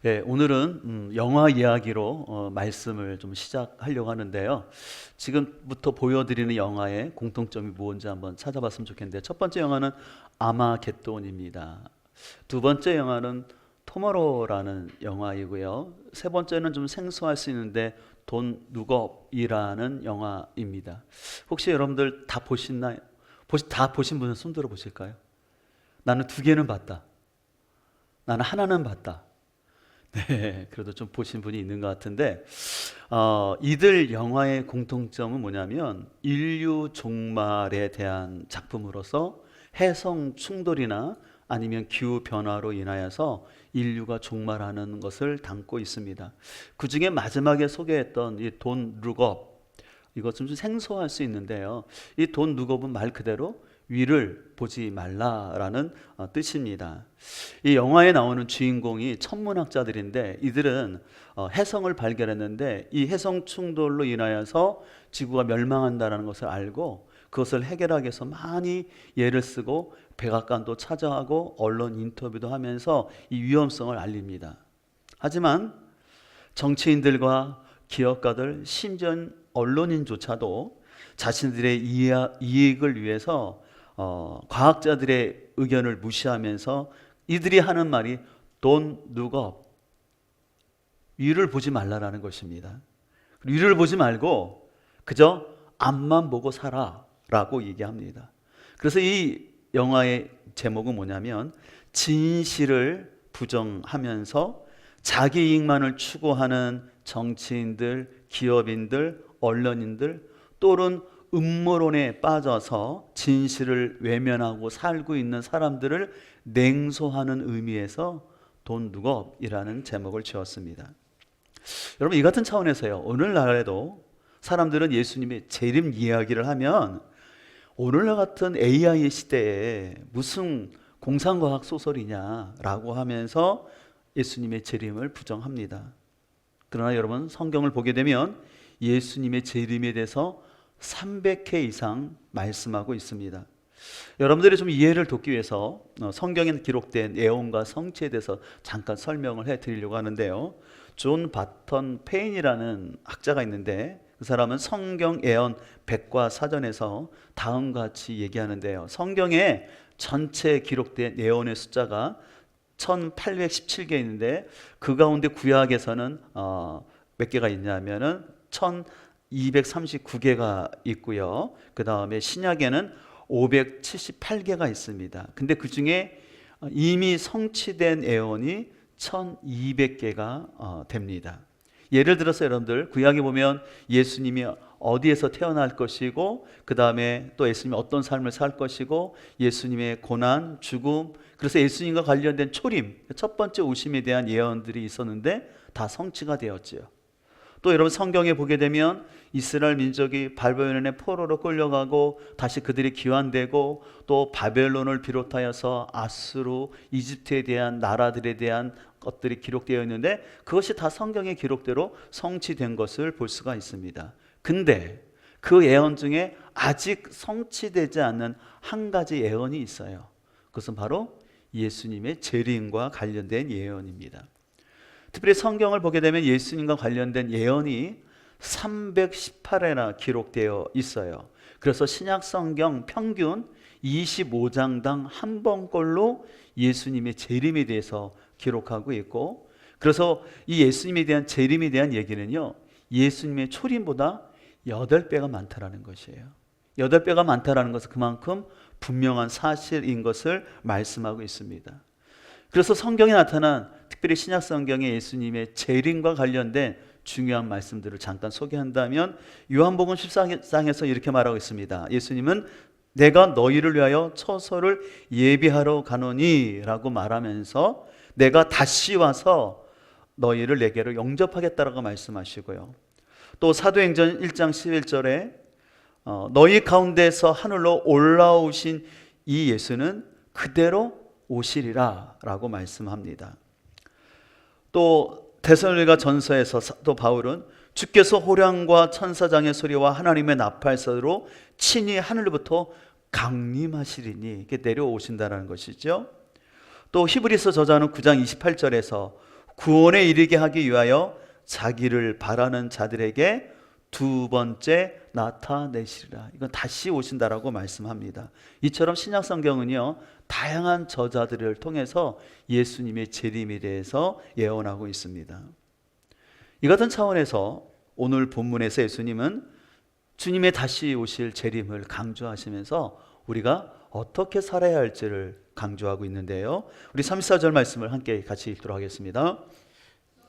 예, 오늘은 영화 이야기로 말씀을 좀 시작하려고 하는데요. 지금부터 보여드리는 영화의 공통점이 무엇인지 한번 찾아봤으면 좋겠는데, 첫 번째 영화는 아마겟돈입니다. 두 번째 영화는 토머로우라는 영화이고요. 세 번째는 좀 생소할 수 있는데 돈 룩업이라는 영화입니다. 혹시 여러분들 다 보셨나요? 다 보신 분은 손 들어 보실까요? 나는 두 개는 봤다. 나는 하나는 봤다. 네, 그래도 좀 보신 분이 있는 것 같은데, 이들 영화의 공통점은 뭐냐면 인류 종말에 대한 작품으로서 해성 충돌이나 아니면 기후 변화로 인하여서 인류가 종말하는 것을 담고 있습니다. 그 중에 마지막에 소개했던 이 돈 룩업, 이것 좀 생소할 수 있는데요. 이 돈 룩업은 말 그대로 위를 보지 말라라는 뜻입니다. 이 영화에 나오는 주인공이 천문학자들인데, 이들은 해성을 발견했는데 이 해성 충돌로 인하여서 지구가 멸망한다는 것을 알고 그것을 해결하기 위해서 많이 애를 쓰고 백악관도 찾아가고 언론 인터뷰도 하면서 이 위험성을 알립니다. 하지만 정치인들과 기업가들, 심지어 언론인조차도 자신들의 이익을 위해서 과학자들의 의견을 무시하면서 이들이 하는 말이 Don't look up, 위를 보지 말라라는 것입니다. 위를 보지 말고 그저 앞만 보고 살아라고 얘기합니다. 그래서 이 영화의 제목은 뭐냐면, 진실을 부정하면서 자기 이익만을 추구하는 정치인들, 기업인들, 언론인들, 또는 음모론에 빠져서 진실을 외면하고 살고 있는 사람들을 냉소하는 의미에서 돈 룩업이라는 제목을 지었습니다. 여러분, 이 같은 차원에서요, 오늘날에도 사람들은 예수님의 재림 이야기를 하면 오늘날 같은 AI 시대에 무슨 공상과학 소설이냐라고 하면서 예수님의 재림을 부정합니다. 그러나 여러분, 성경을 보게 되면 예수님의 재림에 대해서 300회 이상 말씀하고 있습니다. 여러분들이 좀 이해를 돕기 위해서 성경에 기록된 예언과 성취에 대해서 잠깐 설명을 해드리려고 하는데요. 존 바턴 페인이라는 학자가 있는데, 그 사람은 성경 예언 백과사전에서 다음과 같이 얘기하는데요. 성경에 전체 기록된 예언의 숫자가 1817개 있는데, 그 가운데 구약에서는 몇 개가 있냐면은 1239개가 있고요. 그 다음에 신약에는 578개가 있습니다. 근데 그 중에 이미 성취된 예언이 1200개가 됩니다. 예를 들어서 여러분들, 구약에 보면 예수님이 어디에서 태어날 것이고, 그 다음에 또 예수님이 어떤 삶을 살 것이고, 예수님의 고난, 죽음, 그래서 예수님과 관련된 초림, 첫 번째 오심에 대한 예언들이 있었는데 다 성취가 되었지요. 또 여러분, 성경에 보게 되면 이스라엘 민족이 바벨론의 포로로 끌려가고 다시 그들이 귀환되고, 또 바벨론을 비롯하여서 아수르, 이집트에 대한 나라들에 대한 것들이 기록되어 있는데, 그것이 다 성경의 기록대로 성취된 것을 볼 수가 있습니다. 근데 그 예언 중에 아직 성취되지 않는 한 가지 예언이 있어요. 그것은 바로 예수님의 재림과 관련된 예언입니다. 특별히 성경을 보게 되면 예수님과 관련된 예언이 318회나 기록되어 있어요. 그래서 신약 성경 평균 25장당 한 번꼴로 예수님의 재림에 대해서 기록하고 있고, 그래서 이 예수님에 대한 재림에 대한 얘기는요, 예수님의 초림보다 8배가 많다라는 것이에요. 8배가 많다라는 것은 그만큼 분명한 사실인 것을 말씀하고 있습니다. 그래서 성경에 나타난, 특별히 신약 성경의 예수님의 재림과 관련된 중요한 말씀들을 잠깐 소개한다면, 요한복음 14장에서 이렇게 말하고 있습니다. 예수님은 내가 너희를 위하여 처소를 예비하러 가노니 라고 말하면서 내가 다시 와서 너희를 내게로 영접하겠다라고 말씀하시고요. 또 사도행전 1장 11절에 너희 가운데서 하늘로 올라오신 이 예수는 그대로 오시리라 라고 말씀합니다. 또 데살로니가 전서에서 또 바울은 주께서 호령과 천사장의 소리와 하나님의 나팔소리로 친히 하늘로부터 강림하시리니, 이렇게 내려오신다는 것이죠. 또 히브리서 저자는 9장 28절에서 구원에 이르게 하기 위하여 자기를 바라는 자들에게 두 번째 나타내시리라. 이건 다시 오신다라고 말씀합니다. 이처럼 신약 성경은요, 다양한 저자들을 통해서 예수님의 재림에 대해서 예언하고 있습니다. 이 같은 차원에서 오늘 본문에서 예수님은 주님의 다시 오실 재림을 강조하시면서 우리가 어떻게 살아야 할지를 강조하고 있는데요, 우리 34절 말씀을 함께 같이 읽도록 하겠습니다.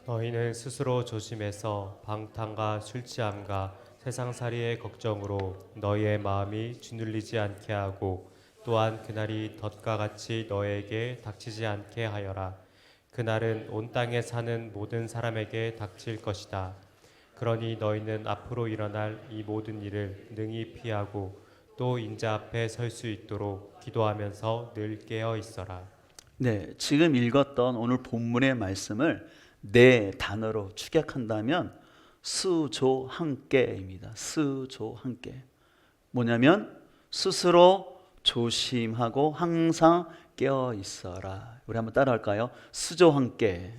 너희는 스스로 조심해서 방탕과 술 취함과 세상살이의 걱정으로 너희의 마음이 짓눌리지 않게 하고, 또한 그날이 덫과 같이 너에게 닥치지 않게 하여라. 그날은 온 땅에 사는 모든 사람에게 닥칠 것이다. 그러니 너희는 앞으로 일어날 이 모든 일을 능히 피하고 또 인자 앞에 설 수 있도록 기도하면서 늘 깨어 있어라. 네, 지금 읽었던 오늘 본문의 말씀을 네 단어로 축약한다면 수조함께입니다. 수조함께. 뭐냐면 스스로 조심하고 항상 깨어 있어라. 우리 한번 따라할까요? 수조함께.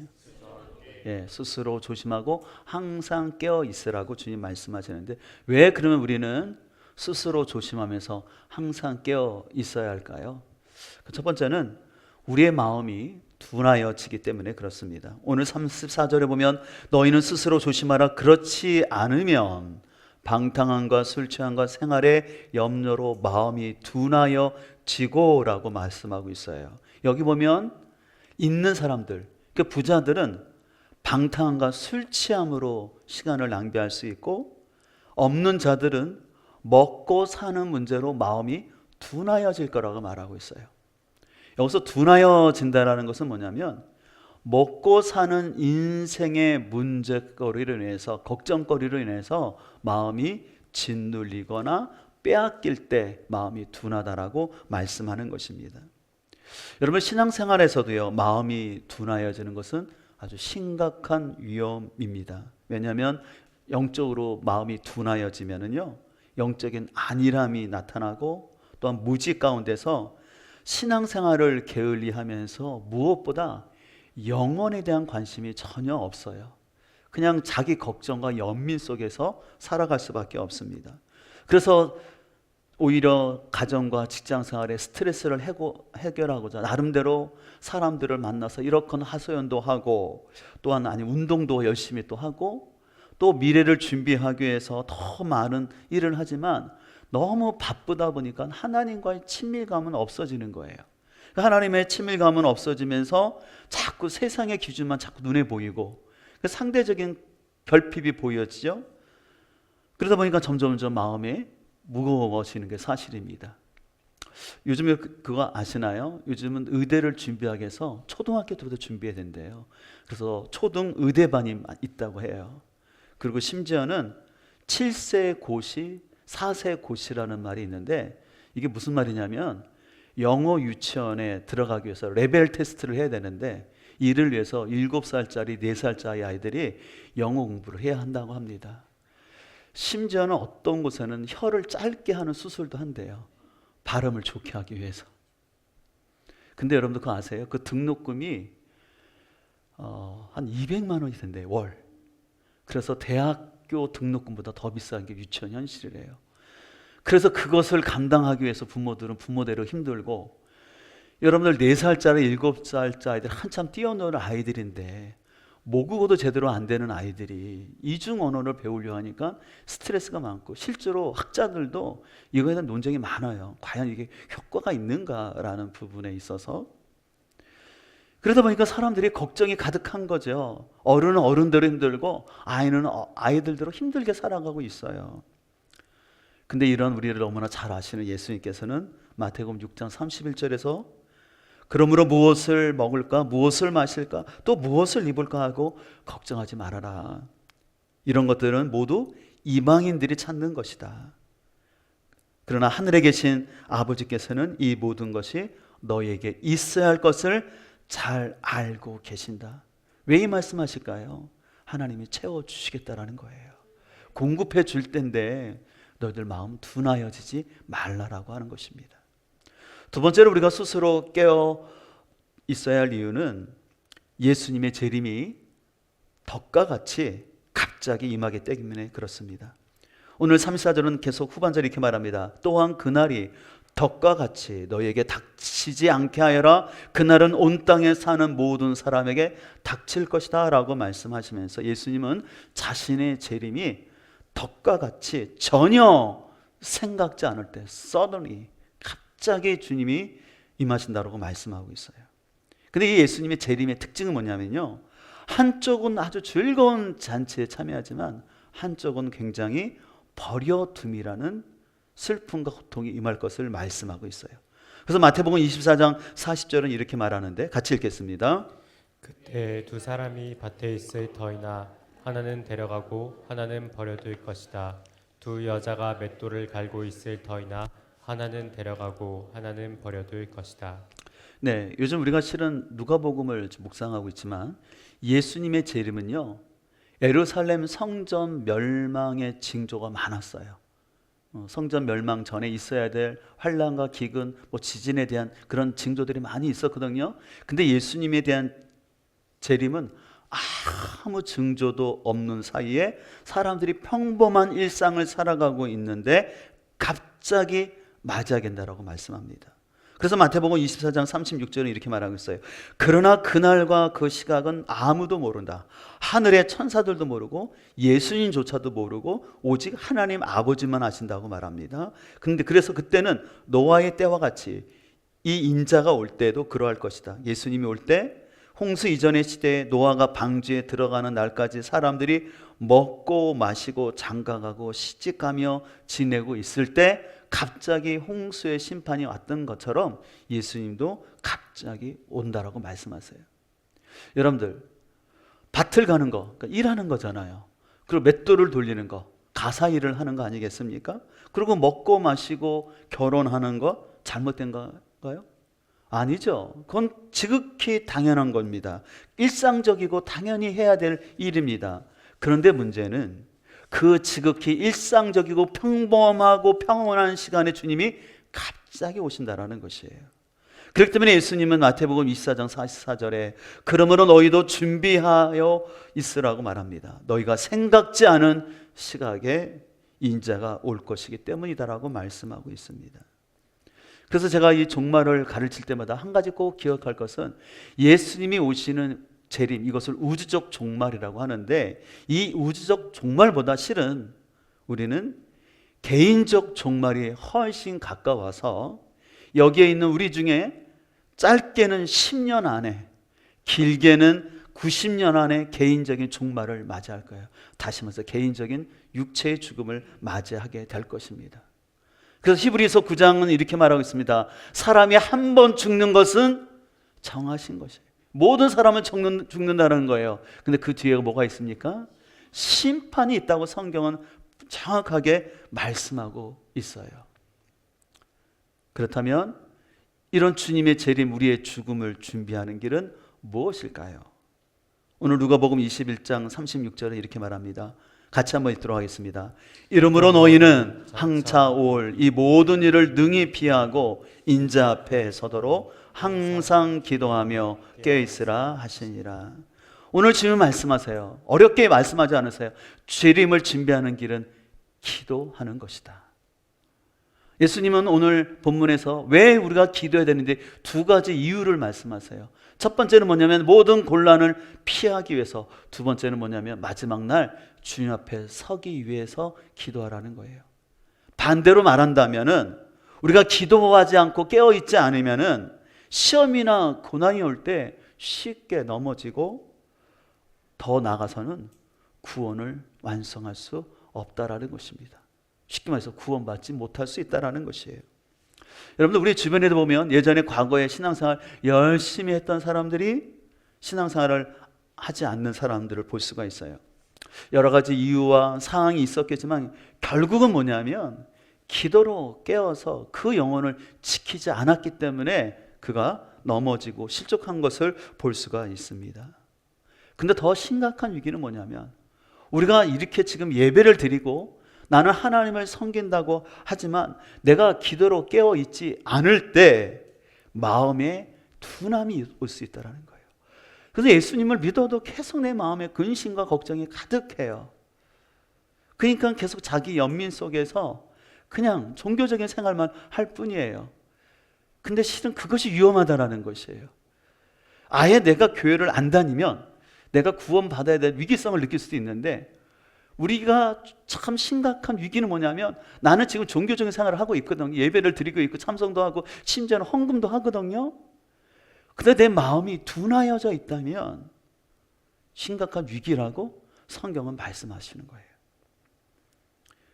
예, 스스로 조심하고 항상 깨어 있으라고 주님 말씀하시는데, 왜 그러면 우리는 스스로 조심하면서 항상 깨어 있어야 할까요? 첫 번째는 우리의 마음이 둔하여지기 때문에 그렇습니다. 오늘 34절에 보면 너희는 스스로 조심하라. 그렇지 않으면 방탕함과 술 취함과 생활의 염려로 마음이 둔하여지고 라고 말씀하고 있어요. 여기 보면 있는 사람들, 그 부자들은 방탕함과 술 취함으로 시간을 낭비할 수 있고, 없는 자들은 먹고 사는 문제로 마음이 둔하여질 거라고 말하고 있어요. 여기서 둔하여진다라는 것은 뭐냐면 먹고 사는 인생의 문제거리로 인해서, 걱정거리로 인해서 마음이 짓눌리거나 빼앗길 때 마음이 둔하다라고 말씀하는 것입니다. 여러분, 신앙생활에서도요, 마음이 둔하여지는 것은 아주 심각한 위험입니다. 왜냐하면 영적으로 마음이 둔하여지면은요, 영적인 안일함이 나타나고, 또한 무지 가운데서 신앙생활을 게을리하면서 무엇보다 영혼에 대한 관심이 전혀 없어요. 그냥 자기 걱정과 연민 속에서 살아갈 수밖에 없습니다. 그래서 오히려 가정과 직장생활에 스트레스를 해결하고자 나름대로 사람들을 만나서 이렇건 하소연도 하고, 또한 운동도 열심히 또 하고, 또 미래를 준비하기 위해서 더 많은 일을 하지만 너무 바쁘다 보니까 하나님과의 친밀감은 없어지는 거예요. 하나님의 친밀감은 없어지면서 자꾸 세상의 기준만 자꾸 눈에 보이고 상대적인 결핍이 보여지죠. 그러다 보니까 점점 마음이 무거워지는 게 사실입니다. 요즘에 그거 아시나요? 요즘은 의대를 준비하기 위해서 초등학교 때부터 준비해야 된대요. 그래서 초등 의대반이 있다고 해요. 그리고 심지어는 7세 고시, 4세 고시라는 말이 있는데, 이게 무슨 말이냐면 영어 유치원에 들어가기 위해서 레벨 테스트를 해야 되는데, 이를 위해서 7살짜리, 4살짜리 아이들이 영어 공부를 해야 한다고 합니다. 심지어는 어떤 곳에는 혀를 짧게 하는 수술도 한대요. 발음을 좋게 하기 위해서. 근데 여러분들 그거 아세요? 그 등록금이 한 200만 원이 된대요, 월. 그래서 대학교 등록금보다 더 비싼 게 유치원 현실이래요. 그래서 그것을 감당하기 위해서 부모들은 부모대로 힘들고, 여러분들 4살짜리 7살짜리 아이들 한참 뛰어노는 아이들인데 모국어도 제대로 안 되는 아이들이 이중 언어를 배우려 하니까 스트레스가 많고, 실제로 학자들도 이거에 대한 논쟁이 많아요. 과연 이게 효과가 있는가라는 부분에 있어서. 그러다 보니까 사람들이 걱정이 가득한 거죠. 어른은 어른대로 힘들고 아이는 아이들대로 힘들게 살아가고 있어요. 근데 이런 우리를 너무나 잘 아시는 예수님께서는 마태복음 6장 31절에서 그러므로 무엇을 먹을까, 무엇을 마실까, 또 무엇을 입을까 하고 걱정하지 말아라. 이런 것들은 모두 이방인들이 찾는 것이다. 그러나 하늘에 계신 아버지께서는 이 모든 것이 너희에게 있어야 할 것을 잘 알고 계신다. 왜 이 말씀하실까요? 하나님이 채워주시겠다라는 거예요. 공급해 줄 텐데 너희들 마음 둔하여지지 말라라고 하는 것입니다. 두 번째로 우리가 스스로 깨어 있어야 할 이유는 예수님의 재림이 덕과 같이 갑자기 임하기 때문에 그렇습니다. 오늘 34절은 계속 후반절에 이렇게 말합니다. 또한 그날이 덕과 같이 너희에게 닥치지 않게 하여라. 그날은 온 땅에 사는 모든 사람에게 닥칠 것이다 라고 말씀하시면서 예수님은 자신의 재림이 덕과 같이 전혀 생각지 않을 때 suddenly 갑자기 주님이 임하신다고 말씀하고 있어요. 근데 이 예수님의 재림의 특징은 뭐냐면요, 한쪽은 아주 즐거운 잔치에 참여하지만 한쪽은 굉장히 버려둠이라는 슬픔과 고통이 임할 것을 말씀하고 있어요. 그래서 마태복음 24장 40절은 이렇게 말하는데 같이 읽겠습니다. 그때 두 사람이 밭에 있을 터이나 하나는 데려가고 하나는 버려둘 것이다. 두 여자가 맷돌을 갈고 있을 터이나 하나는 데려가고 하나는 버려둘 것이다. 네, 요즘 우리가 실은 누가복음을 묵상하고 있지만 예수님의 재림은요, 예루살렘 성전 멸망의 징조가 많았어요. 성전 멸망 전에 있어야 될 환난과 기근, 지진에 대한 그런 징조들이 많이 있었거든요. 근데 예수님에 대한 재림은 아무 징조도 없는 사이에 사람들이 평범한 일상을 살아가고 있는데 갑자기 맞이하게 된다고 말씀합니다. 그래서 마태복음 24장 36절은 이렇게 말하고 있어요. 그러나 그날과 그 시각은 아무도 모른다. 하늘의 천사들도 모르고 예수님조차도 모르고 오직 하나님 아버지만 아신다고 말합니다. 그런데 그래서 그때는 노아의 때와 같이 이 인자가 올 때도 그러할 것이다. 예수님이 올 때 홍수 이전의 시대에 노아가 방주에 들어가는 날까지 사람들이 먹고 마시고 장가가고 시집가며 지내고 있을 때 갑자기 홍수의 심판이 왔던 것처럼 예수님도 갑자기 온다라고 말씀하세요. 여러분들, 밭을 가는 거, 그러니까 일하는 거잖아요. 그리고 맷돌을 돌리는 거, 가사 일을 하는 거 아니겠습니까? 그리고 먹고 마시고 결혼하는 거 잘못된 건가요? 아니죠. 그건 지극히 당연한 겁니다. 일상적이고 당연히 해야 될 일입니다. 그런데 문제는 그 지극히 일상적이고 평범하고 평온한 시간에 주님이 갑자기 오신다라는 것이에요. 그렇기 때문에 예수님은 마태복음 24장 44절에 그러므로 너희도 준비하여 있으라고 말합니다. 너희가 생각지 않은 시각에 인자가 올 것이기 때문이다라고 말씀하고 있습니다. 그래서 제가 이 종말을 가르칠 때마다 한 가지 꼭 기억할 것은 예수님이 오시는 재림, 이것을 우주적 종말이라고 하는데 이 우주적 종말보다 실은 우리는 개인적 종말이 훨씬 가까워서 여기에 있는 우리 중에 짧게는 10년 안에 길게는 90년 안에 개인적인 종말을 맞이할 거예요. 다시 말해서 개인적인 육체의 죽음을 맞이하게 될 것입니다. 그래서 히브리서 9장은 이렇게 말하고 있습니다. 사람이 한 번 죽는 것은 정하신 것이에요. 모든 사람은 죽는다는 거예요. 근데 그 뒤에 뭐가 있습니까? 심판이 있다고 성경은 정확하게 말씀하고 있어요. 그렇다면 이런 주님의 재림, 우리의 죽음을 준비하는 길은 무엇일까요? 오늘 누가복음 21장 36절에 이렇게 말합니다. 같이 한번 읽도록 하겠습니다. 이러므로 너희는 항차 올 이 모든 일을 능히 피하고 인자 앞에 서도록 항상 기도하며 깨어있으라 하시니라. 오늘 주님 말씀하세요. 어렵게 말씀하지 않으세요. 재림을 준비하는 길은 기도하는 것이다. 예수님은 오늘 본문에서 왜 우리가 기도해야 되는지 두 가지 이유를 말씀하세요. 첫 번째는 뭐냐면 모든 곤란을 피하기 위해서, 두 번째는 뭐냐면 마지막 날 주님 앞에 서기 위해서 기도하라는 거예요. 반대로 말한다면은 우리가 기도하지 않고 깨어있지 않으면은 시험이나 고난이 올 때 쉽게 넘어지고 더 나아가서는 구원을 완성할 수 없다라는 것입니다. 쉽게 말해서 구원받지 못할 수 있다라는 것이에요. 여러분들, 우리 주변에도 보면 예전에 과거에 신앙생활 열심히 했던 사람들이 신앙생활을 하지 않는 사람들을 볼 수가 있어요. 여러 가지 이유와 상황이 있었겠지만 결국은 뭐냐면 기도로 깨어서 그 영혼을 지키지 않았기 때문에 그가 넘어지고 실족한 것을 볼 수가 있습니다. 근데 더 심각한 위기는 뭐냐면 우리가 이렇게 지금 예배를 드리고 나는 하나님을 섬긴다고 하지만 내가 기도로 깨어 있지 않을 때 마음에 둔함이 올 수 있다는 거예요. 그래서 예수님을 믿어도 계속 내 마음에 근심과 걱정이 가득해요. 그러니까 계속 자기 연민 속에서 그냥 종교적인 생활만 할 뿐이에요. 근데 실은 그것이 위험하다라는 것이에요. 아예 내가 교회를 안 다니면 내가 구원받아야 될 위기성을 느낄 수도 있는데, 우리가 참 심각한 위기는 뭐냐면, 나는 지금 종교적인 생활을 하고 있거든요. 예배를 드리고 있고 참성도 하고 심지어는 헌금도 하거든요. 근데 내 마음이 둔하여져 있다면 심각한 위기라고 성경은 말씀하시는 거예요.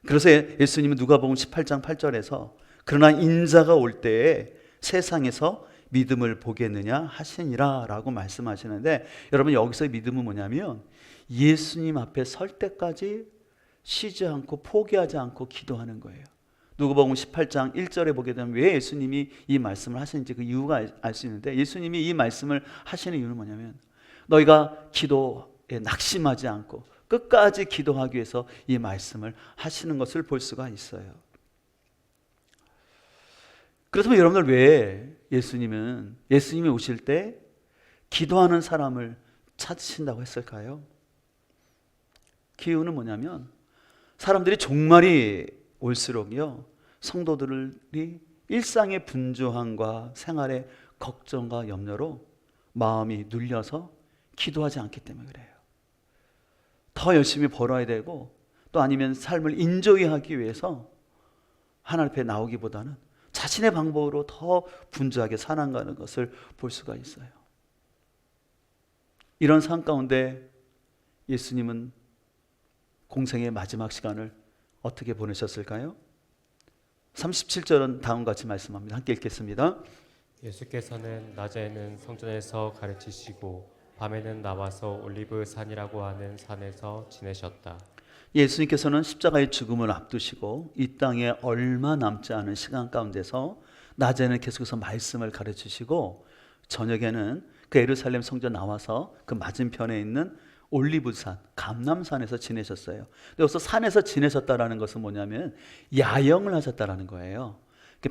그래서 예수님은 누가복음 18장 8절에서 그러나 인자가 올 때에 세상에서 믿음을 보겠느냐 하시니라 라고 말씀하시는데, 여러분 여기서 믿음은 뭐냐면 예수님 앞에 설 때까지 쉬지 않고 포기하지 않고 기도하는 거예요. 누가복음 18장 1절에 보게 되면 왜 예수님이 이 말씀을 하시는지 그 이유가 알 수 있는데, 예수님이 이 말씀을 하시는 이유는 뭐냐면 너희가 기도에 낙심하지 않고 끝까지 기도하기 위해서 이 말씀을 하시는 것을 볼 수가 있어요. 그래서 여러분들 왜 예수님이 오실 때 기도하는 사람을 찾으신다고 했을까요? 그 이유는 뭐냐면 사람들이 종말이 올수록요, 성도들이 일상의 분주함과 생활의 걱정과 염려로 마음이 눌려서 기도하지 않기 때문에 그래요. 더 열심히 벌어야 되고, 또 아니면 삶을 인조이 하기 위해서 하나님 앞에 나오기보다는 자신의 방법으로 더 분주하게 살아가는 것을 볼 수가 있어요. 이런 삶 가운데 예수님은 공생의 마지막 시간을 어떻게 보내셨을까요? 37절은 다음과 같이 말씀합니다. 함께 읽겠습니다. 예수께서는 낮에는 성전에서 가르치시고 밤에는 나와서 올리브 산이라고 하는 산에서 지내셨다. 예수님께서는 십자가의 죽음을 앞두시고 이 땅에 얼마 남지 않은 시간 가운데서 낮에는 계속해서 말씀을 가르치시고 저녁에는 그 예루살렘 성전 나와서 그 맞은편에 있는 올리브산, 감람산에서 지내셨어요. 여기서 산에서 지내셨다라는 것은 뭐냐면 야영을 하셨다라는 거예요.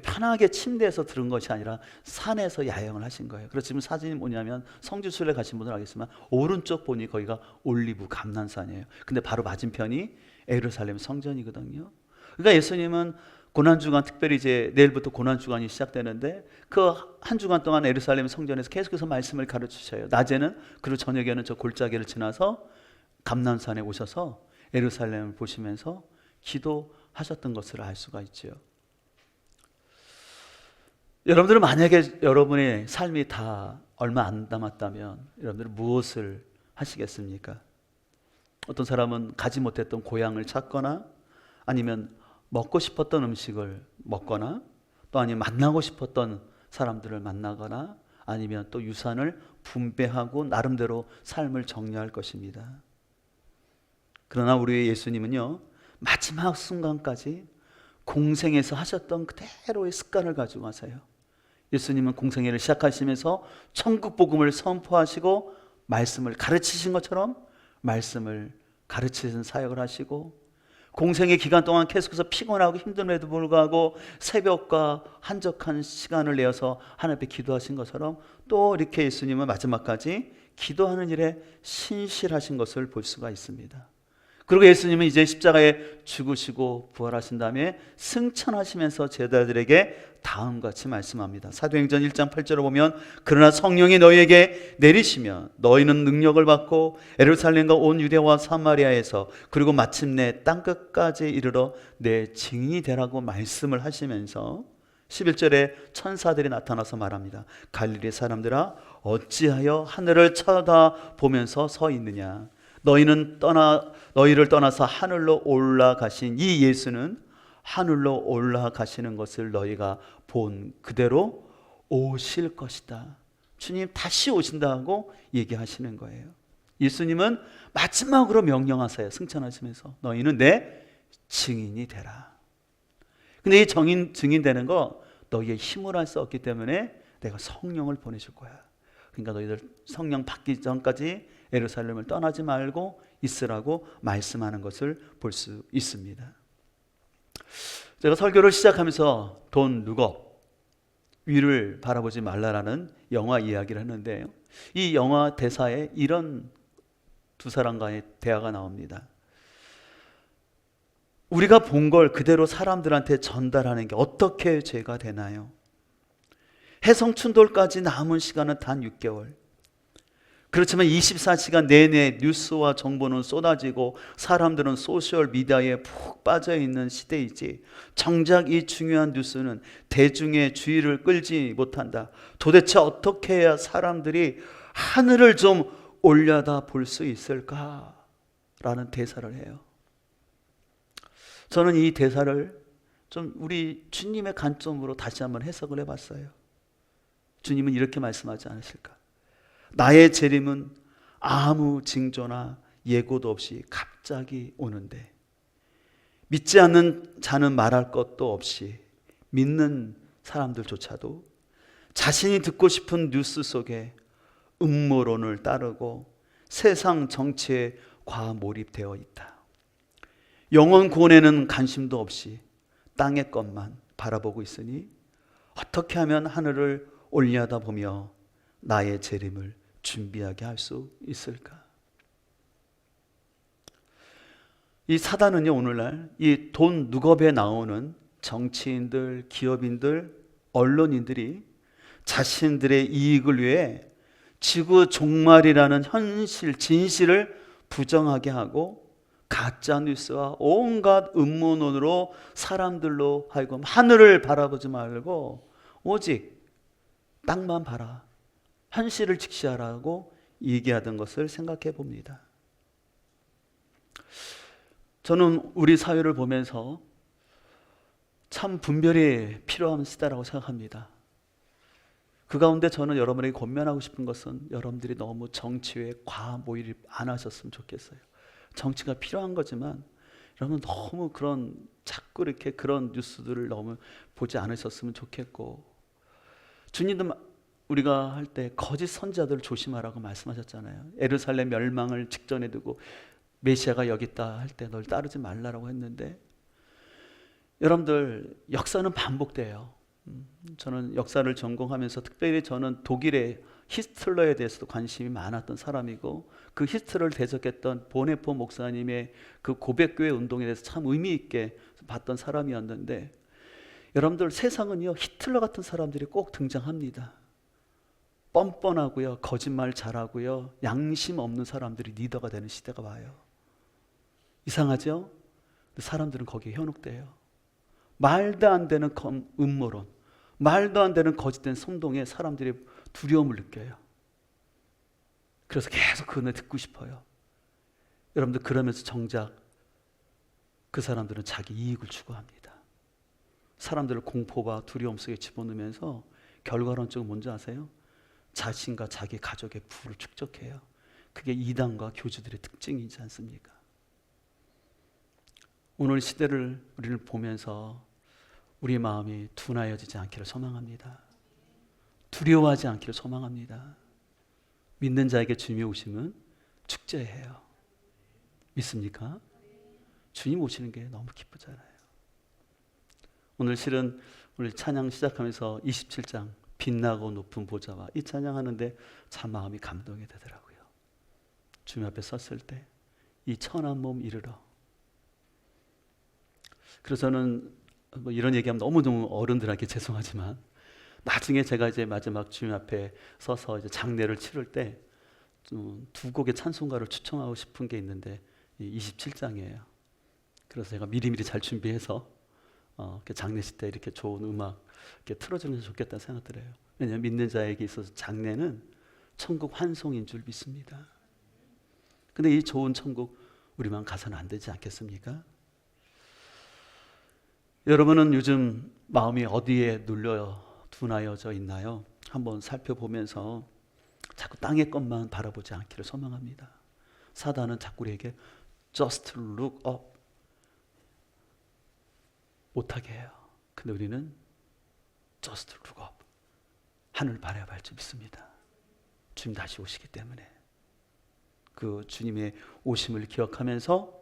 편하게 침대에서 들은 것이 아니라 산에서 야영을 하신 거예요. 그래서 지금 사진이 뭐냐면 성지순례 가신 분들 알겠지만 오른쪽 보니 거기가 올리브 감람산이에요. 근데 바로 맞은편이 예루살렘 성전이거든요. 그러니까 예수님은 고난주간, 특별히 이제 내일부터 고난주간이 시작되는데 그 한 주간 동안 예루살렘 성전에서 계속해서 말씀을 가르치셔요. 낮에는, 그리고 저녁에는 저 골짜기를 지나서 감람산에 오셔서 예루살렘을 보시면서 기도하셨던 것을 알 수가 있죠. 여러분들은 만약에 여러분의 삶이 다 얼마 안 남았다면 여러분들은 무엇을 하시겠습니까? 어떤 사람은 가지 못했던 고향을 찾거나, 아니면 먹고 싶었던 음식을 먹거나, 또 아니면 만나고 싶었던 사람들을 만나거나, 아니면 또 유산을 분배하고 나름대로 삶을 정리할 것입니다. 그러나 우리 예수님은요, 마지막 순간까지 공생에서 하셨던 그대로의 습관을 가지고 가세요. 예수님은 공생애를 시작하시면서 천국 복음을 선포하시고 말씀을 가르치신 것처럼 말씀을 가르치는 사역을 하시고, 공생의 기간 동안 계속해서 피곤하고 힘듦에도 불구하고 새벽과 한적한 시간을 내어서 하나님 앞에 기도하신 것처럼 또 이렇게 예수님은 마지막까지 기도하는 일에 신실하신 것을 볼 수가 있습니다. 그리고 예수님은 이제 십자가에 죽으시고 부활하신 다음에 승천하시면서 제자들에게 다음과 같이 말씀합니다. 사도행전 1장 8절을 보면 그러나 성령이 너희에게 내리시면 너희는 능력을 받고 예루살렘과 온 유대와 사마리아에서 그리고 마침내 땅끝까지 이르러 내 증인이 되라고 말씀을 하시면서 11절에 천사들이 나타나서 말합니다. 갈릴리 사람들아 어찌하여 하늘을 쳐다보면서 서 있느냐. 너희를 떠나서 하늘로 올라가신 이 예수는 하늘로 올라가시는 것을 너희가 본 그대로 오실 것이다. 주님 다시 오신다고 얘기하시는 거예요. 예수님은 마지막으로 명령하세요. 승천하시면서 너희는 내 증인이 되라. 근데 이 증인 되는 거 너희의 힘으로 할 수 없기 때문에 내가 성령을 보내줄 거야. 그러니까 너희들 성령 받기 전까지 예루살렘을 떠나지 말고 있으라고 말씀하는 것을 볼 수 있습니다. 제가 설교를 시작하면서 돈 룩업, 위를 바라보지 말라라는 영화 이야기를 하는데요. 이 영화 대사에 이런 두 사람과의 대화가 나옵니다. 우리가 본 걸 그대로 사람들한테 전달하는 게 어떻게 죄가 되나요? 해성춘돌까지 남은 시간은 단 6개월. 그렇지만 24시간 내내 뉴스와 정보는 쏟아지고 사람들은 소셜 미디어에 푹 빠져 있는 시대이지, 정작 이 중요한 뉴스는 대중의 주의를 끌지 못한다. 도대체 어떻게 해야 사람들이 하늘을 좀 올려다 볼 수 있을까라는 대사를 해요. 저는 이 대사를 좀 우리 주님의 관점으로 다시 한번 해석을 해봤어요. 주님은 이렇게 말씀하지 않으실까? 나의 재림은 아무 징조나 예고도 없이 갑자기 오는데, 믿지 않는 자는 말할 것도 없이 믿는 사람들조차도 자신이 듣고 싶은 뉴스 속에 음모론을 따르고 세상 정치에 과몰입되어 있다. 영원 구원에는 관심도 없이 땅의 것만 바라보고 있으니 어떻게 하면 하늘을 올려다보며 나의 재림을 준비하게 할 수 있을까? 이 사단은요, 오늘날 이 돈 룩업에 나오는 정치인들, 기업인들, 언론인들이 자신들의 이익을 위해 지구 종말이라는 현실, 진실을 부정하게 하고 가짜 뉴스와 온갖 음모론으로 사람들로 하여금 하늘을 바라보지 말고 오직 땅만 봐라, 현실을 직시하라고 얘기하던 것을 생각해 봅니다. 저는 우리 사회를 보면서 참 분별이 필요한 시대라고 생각합니다. 그 가운데 저는 여러분에게 권면하고 싶은 것은 여러분들이 너무 정치에 과몰입 안 하셨으면 좋겠어요. 정치가 필요한 거지만 여러분 너무 자꾸 이렇게 그런 뉴스들을 너무 보지 않으셨으면 좋겠고, 주님도 우리가 할 때 거짓 선지자들을 조심하라고 말씀하셨잖아요. 예루살렘 멸망을 직전에 두고 메시아가 여기 있다 할 때 널 따르지 말라라고 했는데, 여러분들 역사는 반복돼요. 저는 역사를 전공하면서 특별히 저는 독일의 히틀러에 대해서도 관심이 많았던 사람이고, 그 히틀러를 대적했던 보네포 목사님의 그 고백교회 운동에 대해서 참 의미 있게 봤던 사람이었는데, 여러분들 세상은요 히틀러 같은 사람들이 꼭 등장합니다. 뻔뻔하고요, 거짓말 잘하고요, 양심 없는 사람들이 리더가 되는 시대가 와요. 이상하죠? 사람들은 거기에 현혹돼요. 말도 안 되는 음모론, 말도 안 되는 거짓된 선동에 사람들이 두려움을 느껴요. 그래서 계속 그걸 듣고 싶어요. 여러분들 그러면서 정작 그 사람들은 자기 이익을 추구합니다. 사람들을 공포와 두려움 속에 집어넣으면서 결과론적으로 뭔지 아세요? 자신과 자기 가족의 부를 축적해요. 그게 이단과 교주들의 특징이지 않습니까? 오늘 시대를 우리를 보면서 우리 마음이 둔하여지지 않기를 소망합니다. 두려워하지 않기를 소망합니다. 믿는 자에게 주님이 오시면 축제해요. 믿습니까? 주님 오시는 게 너무 기쁘잖아요. 오늘 실은 우리 찬양 시작하면서 27장 빛나고 높은 보좌와 이 찬양하는데 참 마음이 감동이 되더라고요. 주님 앞에 섰을 때 이 천한 몸 이르러. 그래서 저는 뭐 이런 얘기하면 너무 어른들에게 죄송하지만, 나중에 제가 이제 마지막 주님 앞에 서서 이제 장례를 치를 때 두 곡의 찬송가를 추천하고 싶은 게 있는데 27장이에요. 그래서 제가 미리미리 잘 준비해서 장례식 때 이렇게 좋은 음악 이렇게 틀어주면 좋겠다는 생각 들어요. 왜냐하면 믿는 자에게 있어서 장례는 천국 환송인 줄 믿습니다. 근데 이 좋은 천국 우리만 가서는 안 되지 않겠습니까? 여러분은 요즘 마음이 어디에 둔하여져 있나요? 한번 살펴보면서 자꾸 땅의 것만 바라보지 않기를 소망합니다. 사단은 자꾸 우리에게 just look up 못하게 해요. 근데 우리는 just look up, 하늘 바라봐야 할 줄 믿습니다. 주님 다시 오시기 때문에 그 주님의 오심을 기억하면서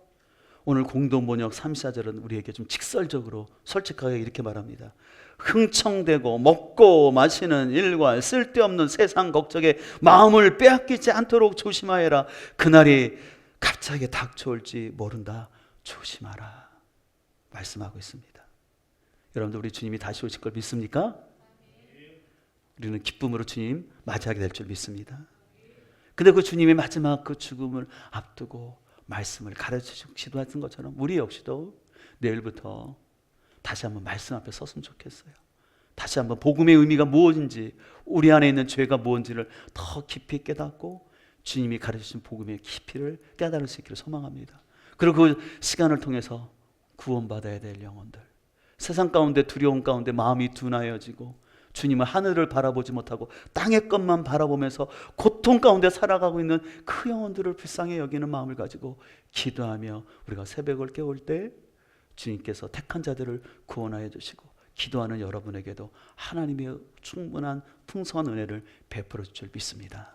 오늘 공동번역 3사절은 우리에게 좀 직설적으로 솔직하게 이렇게 말합니다. 흥청대고 먹고 마시는 일과 쓸데없는 세상 걱정에 마음을 빼앗기지 않도록 조심하여라. 그날이 갑자기 닥쳐올지 모른다. 조심하라. 말씀하고 있습니다. 여러분들, 우리 주님이 다시 오실 걸 믿습니까? 우리는 기쁨으로 주님 맞이하게 될 줄 믿습니다. 근데 그 주님의 마지막 그 죽음을 앞두고 말씀을 가르치시고 기도하신 것처럼 우리 역시도 내일부터 다시 한번 말씀 앞에 섰으면 좋겠어요. 다시 한번 복음의 의미가 무엇인지, 우리 안에 있는 죄가 무엇인지를 더 깊이 깨닫고 주님이 가르치신 복음의 깊이를 깨달을 수 있기를 소망합니다. 그리고 그 시간을 통해서 구원받아야 될 영혼들, 세상 가운데 두려움 가운데 마음이 둔하여지고 주님은 하늘을 바라보지 못하고 땅의 것만 바라보면서 고통 가운데 살아가고 있는 그 영혼들을 불쌍히 여기는 마음을 가지고 기도하며 우리가 새벽을 깨울 때 주님께서 택한 자들을 구원하여 주시고 기도하는 여러분에게도 하나님의 충분한 풍성한 은혜를 베풀어 줄 줄 믿습니다.